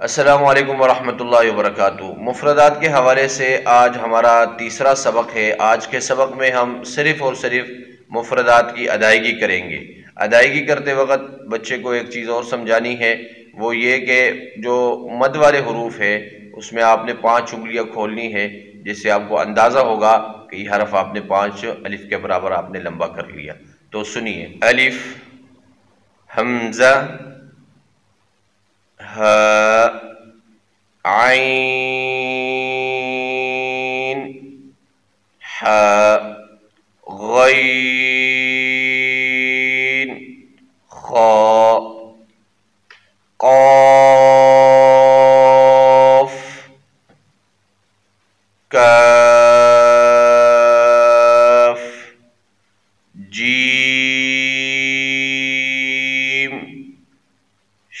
السلام علیکم ورحمۃ اللہ وبرکاتہ۔ مفردات کے حوالے سے آج ہمارا تیسرا سبق ہے۔ آج کے سبق میں ہم صرف اور صرف مفردات کی ادائیگی کریں گے۔ ادائیگی کرتے وقت بچے کو ایک چیز اور سمجھانی ہے، وہ یہ کہ جو مد والے حروف ہے اس میں آپ نے 5 انگلیاں کھولنی ہے، جس سے آپ کو اندازہ ہوگا کہ یہ حرف آپ نے 5 الف کے برابر آپ نے لمبا کر لیا۔ تو سنیے: الف، حمزہ، ہاء، عین، حاء، غین، خاء، قاف، کاف، جیم،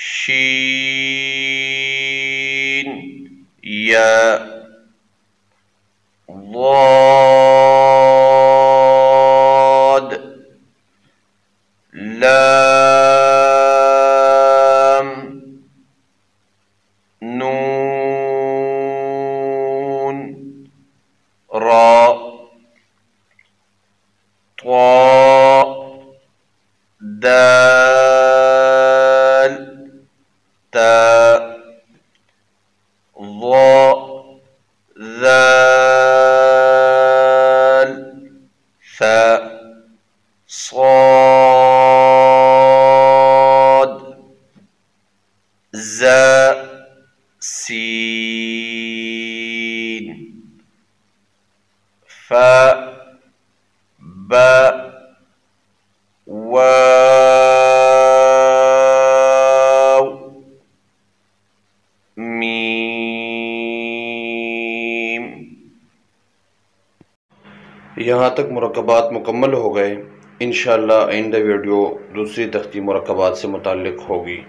شین، یا، ضاد، لام، نون، را، طاء، دال، تاء، ظاء، ذال، ثاء، صاد، زاء، سين، فاء، باء، واو، میم۔ یہاں تک مرکبات مکمل ہو گئے۔ انشاءاللہ آئندہ ویڈیو دوسری تختی مرکبات سے متعلق ہوگی۔